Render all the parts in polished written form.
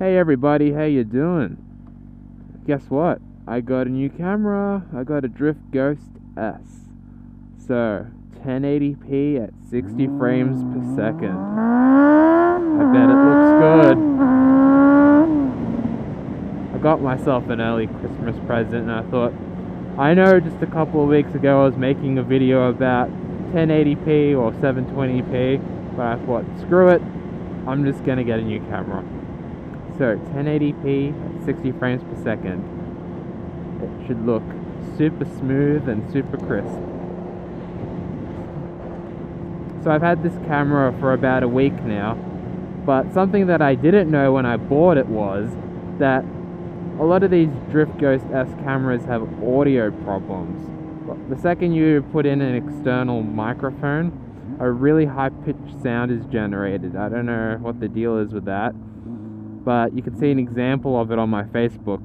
Hey everybody, how you doing? Guess what? I got a new camera. I got a Drift Ghost S. So, 1080p at 60 frames per second. I bet it looks good. I got myself an early Christmas present and I thought, I know just a couple of weeks ago I was making a video about 1080p or 720p, but I thought, screw it, I'm just gonna get a new camera. So 1080p at 60 frames per second. It should look super smooth and super crisp. So I've had this camera for about a week now, but something that I didn't know when I bought it was that a lot of these Drift Ghost S cameras have audio problems. The second you put in an external microphone, a really high-pitched sound is generated. I don't know what the deal is with that, but you can see an example of it on my Facebook,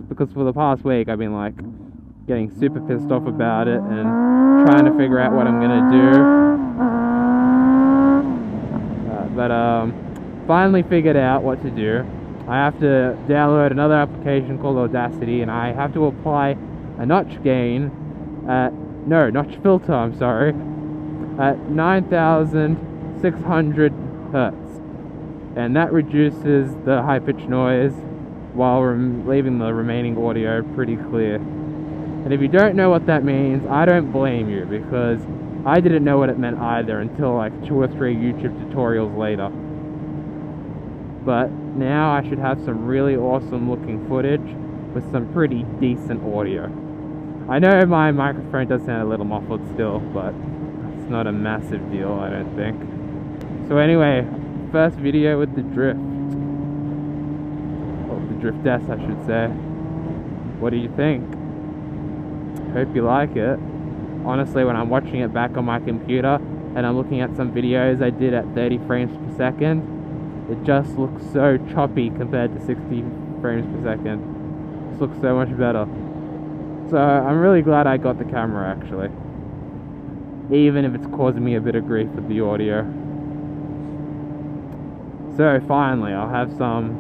because for the past week I've been like getting super pissed off about it and trying to figure out what I'm gonna do. But finally figured out what to do. I have to download another application called Audacity, and I have to apply a notch gain notch filter, I'm sorry, at 9,600 Hertz. And that reduces the high-pitched noise while leaving the remaining audio pretty clear. And if you don't know what that means, I don't blame you, because I didn't know what it meant either until like 2 or 3 YouTube tutorials later. But now I should have some really awesome looking footage with some pretty decent audio. I know my microphone does sound a little muffled still, but it's not a massive deal, I don't think. So anyway, first video with the Drift. Well, the Drift S, I should say. What do you think? Hope you like it. Honestly, when I'm watching it back on my computer and I'm looking at some videos I did at 30 frames per second, it just looks so choppy compared to 60 frames per second. This looks so much better. So I'm really glad I got the camera actually, even if it's causing me a bit of grief with the audio. So finally I'll have some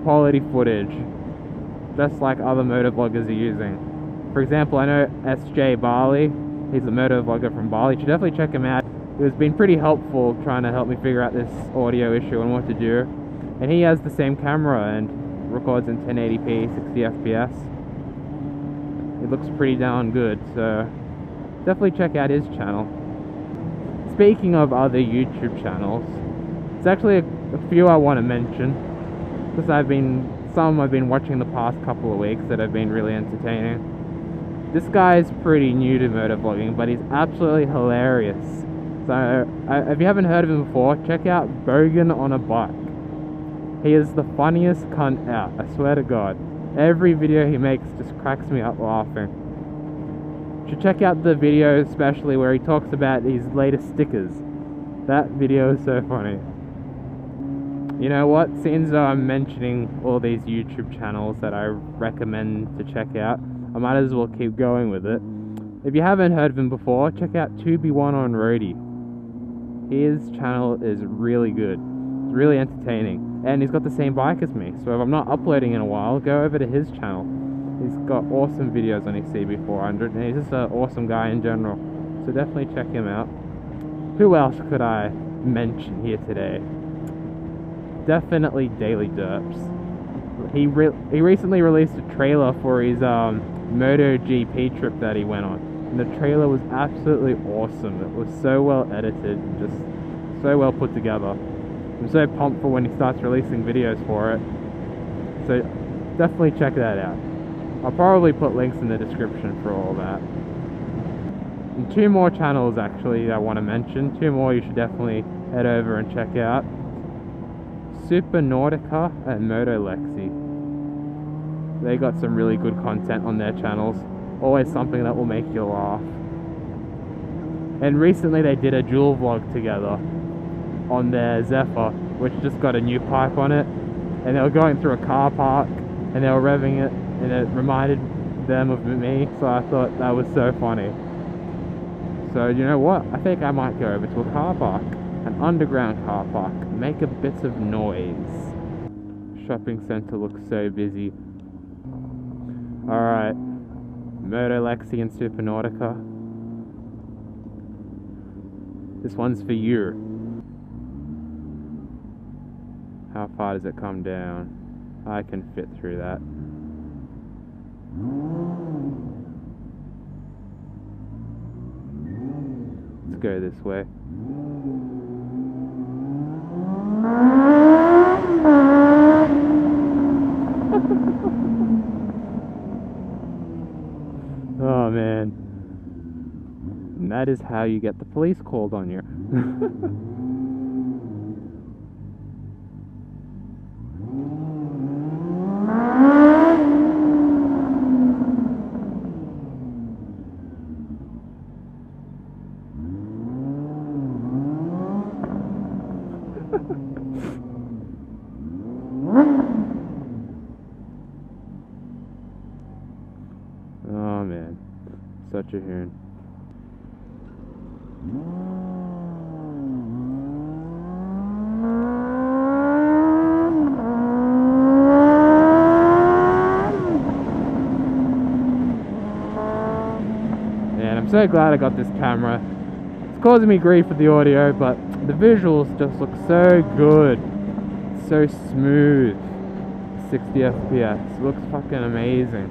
quality footage, just like other motovloggers are using. For example, I know SJ Bali, he's a motovlogger from Bali. You should definitely check him out. He has been pretty helpful trying to help me figure out this audio issue and what to do. And he has the same camera and records in 1080p, 60 FPS. It looks pretty darn good, so definitely check out his channel. Speaking of other YouTube channels, it's actually a few I want to mention, because some I've been watching the past couple of weeks that have been really entertaining. This guy is pretty new to motovlogging, but he's absolutely hilarious. So if you haven't heard of him before, check out Bogan on a Bike. He is the funniest cunt out, I swear to God. Every video he makes just cracks me up laughing. You should check out the video especially where he talks about his latest stickers. That video is so funny. You know what, since I'm mentioning all these YouTube channels that I recommend to check out, I might as well keep going with it. If you haven't heard of him before, check out toobi-wan on Roadie. His channel is really good. It's really entertaining. And he's got the same bike as me, so if I'm not uploading in a while, go over to his channel. He's got awesome videos on his CB400, and he's just an awesome guy in general. So definitely check him out. Who else could I mention here today? Definitely Daily Derps. He recently released a trailer for his MotoGP trip that he went on. And the trailer was absolutely awesome. It was so well edited, just so well put together. I'm so pumped for when he starts releasing videos for it. So definitely check that out. I'll probably put links in the description for all that. And 2 more channels actually I want to mention. 2 more you should definitely head over and check out. Super Nautica and Motolexi. They got some really good content on their channels. Always something that will make you laugh. And recently they did a dual vlog together on their Zephyr, which just got a new pipe on it. And they were going through a car park and they were revving it, and it reminded them of me, so I thought that was so funny. So you know what? I think I might go over to a car park, an underground car park, make a bit of noise. shopping centre looks so busy. Alright. Moto Lexi and Supernautica. This one's for you. How far does it come down? I can fit through that. Let's go this way. Oh man. And that is how you get the police called on you. Oh man, such a hoon. And I'm so glad I got this camera. It's causing me grief with the audio, but the visuals just look so good. So smooth. 60 FPS. It looks fucking amazing.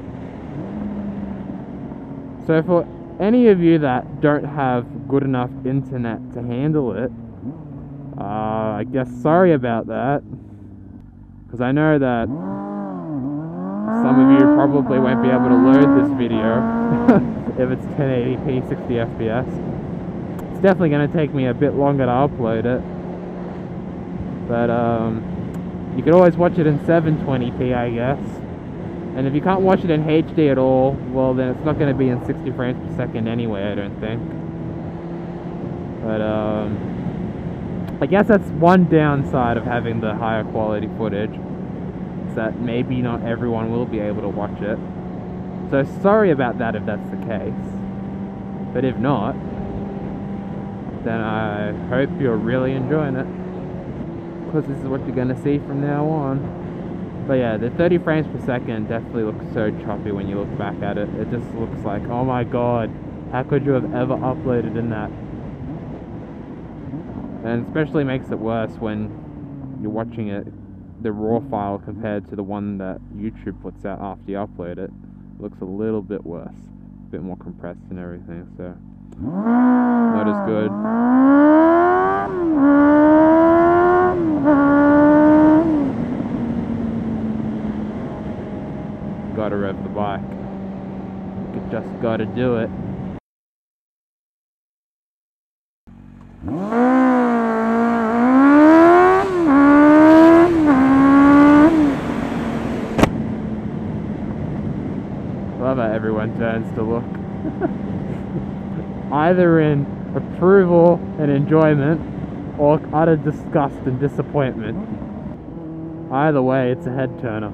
So for any of you that don't have good enough internet to handle it, I guess sorry about that. Because I know that some of you probably won't be able to load this video if it's 1080p 60 FPS. It's definitely going to take me a bit longer to upload it. But you can always watch it in 720p, I guess. And if you can't watch it in HD at all, well then it's not going to be in 60 frames per second anyway, I don't think. But I guess that's one downside of having the higher quality footage, is that maybe not everyone will be able to watch it. So sorry about that if that's the case. But if not, then I hope you're really enjoying it, because this is what you're going to see from now on. But yeah, the 30 frames per second definitely looks so choppy when you look back at it. It just looks like, oh my god, how could you have ever uploaded in that? And especially makes it worse when you're watching it, the raw file compared to the one that YouTube puts out after you upload it. It looks a little bit worse, a bit more compressed and everything, so not as good. Gotta rev the bike. You just gotta do it. Love how everyone turns to look. Either in approval and enjoyment, or utter disgust and disappointment. Either way, it's a head turner.